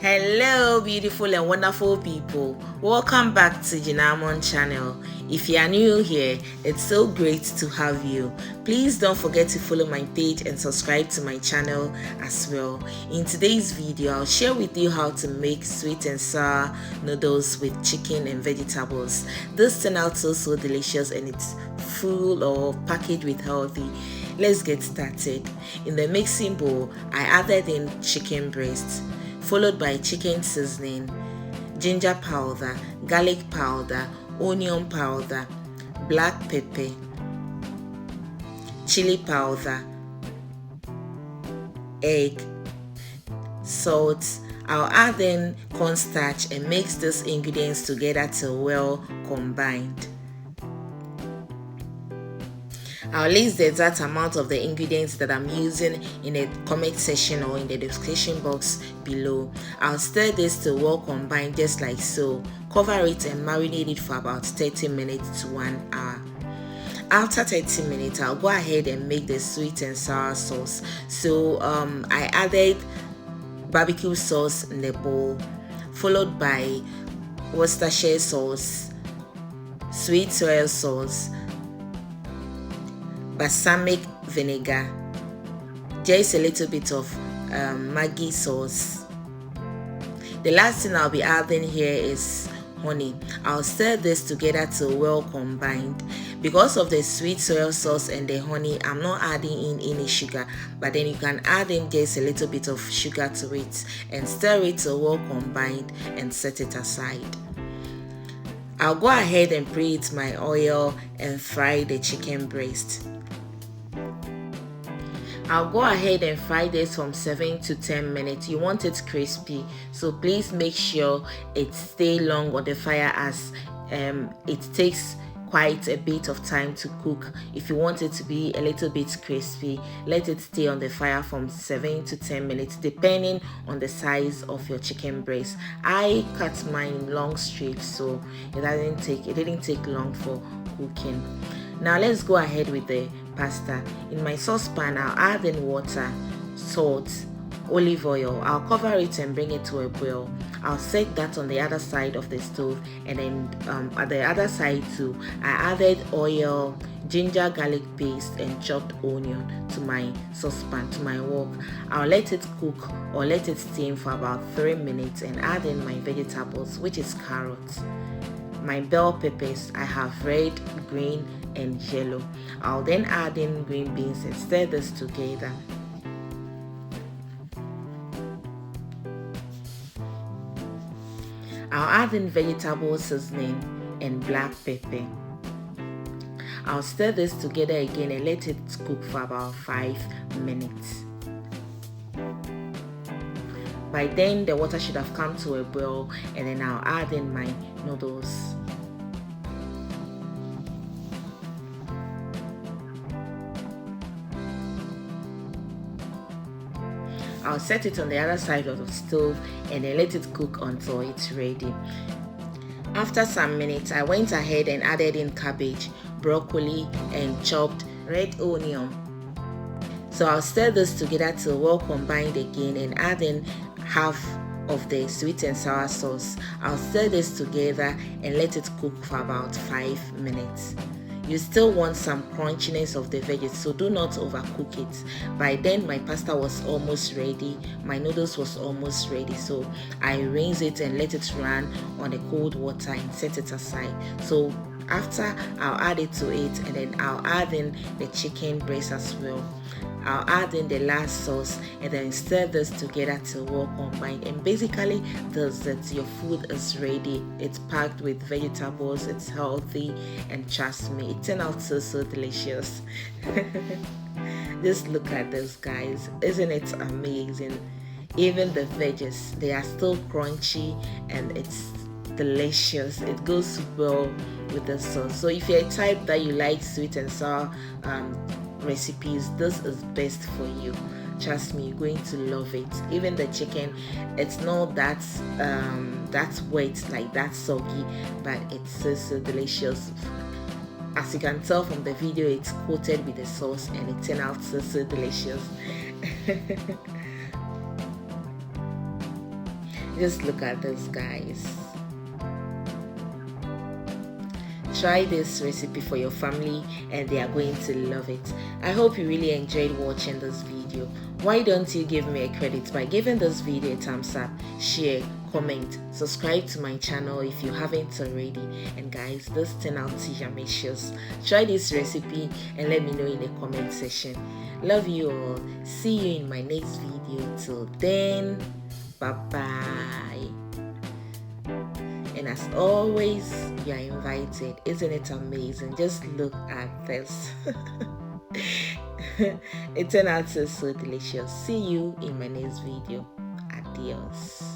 Hello beautiful and wonderful people, welcome back to Jinamon channel. If you are new here, it's so great to have you. Please don't forget to follow my page and subscribe to my channel as well. In today's video, I'll share with you how to make sweet and sour noodles with chicken and vegetables. This turned out so delicious, and it's full or packaged with healthy. Let's get started. In the mixing bowl, I added in chicken breasts, followed by chicken seasoning, ginger powder, garlic powder, onion powder, black pepper, chili powder, egg, salt. I'll add in cornstarch and mix these ingredients together till well combined. I'll list the exact amount of the ingredients that I'm using in the comment section or in the description box below. I'll stir this till well combined just like so. Cover it and marinate it for about 30 minutes to 1 hour. After 30 minutes, I'll go ahead and make the sweet and sour sauce. So I added barbecue sauce in the bowl, followed by Worcestershire sauce, sweet soy sauce, balsamic vinegar, just a little bit of Maggie sauce. The last thing I'll be adding here is honey. I'll stir this together till well combined. Because of the sweet soy sauce and the honey, I'm not adding in any sugar, but then you can add in just a little bit of sugar to it and stir it till well combined and set it aside. I'll go ahead and preheat my oil and fry the chicken breast. I'll go ahead and fry this from 7 to 10 minutes. You want it crispy, so please make sure it stay long on the fire, as it takes quite a bit of time to cook. If you want it to be a little bit crispy, let it stay on the fire from 7 to 10 minutes depending on the size of your chicken breast. I cut mine in long strips, so it didn't take long for cooking. Now let's go ahead with the pasta. In my saucepan, I'll add in water, salt, olive oil. I'll cover it and bring it to a boil. I'll set that on the other side of the stove, and then at the other side too, I added oil, ginger garlic paste, and chopped onion to my saucepan, to my wok. I'll let it cook or let it steam for about 3 minutes and add in my vegetables, which is carrots, my bell peppers. I have red, green, and yellow. I'll then add in green beans and stir this together. I'll add in vegetable seasoning and black pepper. I'll stir this together again and let it cook for about 5 minutes. By then the water should have come to a boil, and then I'll add in my noodles. I'll set it on the other side of the stove and then let it cook until it's ready. After some minutes, I went ahead and added in cabbage, broccoli, and chopped red onion. So I'll stir this together till well combined again and add in half of the sweet and sour sauce. I'll stir this together and let it cook for about 5 minutes. You still want some crunchiness of the veggies, so do not overcook it. By then my pasta was almost ready, my noodles was almost ready, so I rinse it and let it run on the cold water and set it aside. So after, I'll add it to it, and then I'll add in the chicken breast as well. I'll add in the last sauce and then stir this together till well combined, and basically that's it. Your food is ready. It's packed with vegetables, it's healthy, and trust me, it turned out so delicious. Just look at this, guys. Isn't it amazing? Even the veggies, they are still crunchy and it's delicious. It goes well with the sauce. So if you're a type that you like sweet and sour recipes, this is best for you. Trust me, you're going to love it. Even the chicken, it's not that wet, like that soggy, but it's so delicious. As you can tell from the video, it's coated with the sauce and it turned out so delicious. Just look at this, guys. Try this recipe for your family and they are going to love it. I hope you really enjoyed watching this video. Why don't you give me a credit by giving this video a thumbs up, share, comment, subscribe to my channel if you haven't already. And guys, this turned out delicious. Try this recipe and let me know in the comment section. Love you all. See you in my next video. Till then, bye bye. And as always, you are invited. Isn't it amazing? Just look at this. It turned out so delicious. See you in my next video. Adios.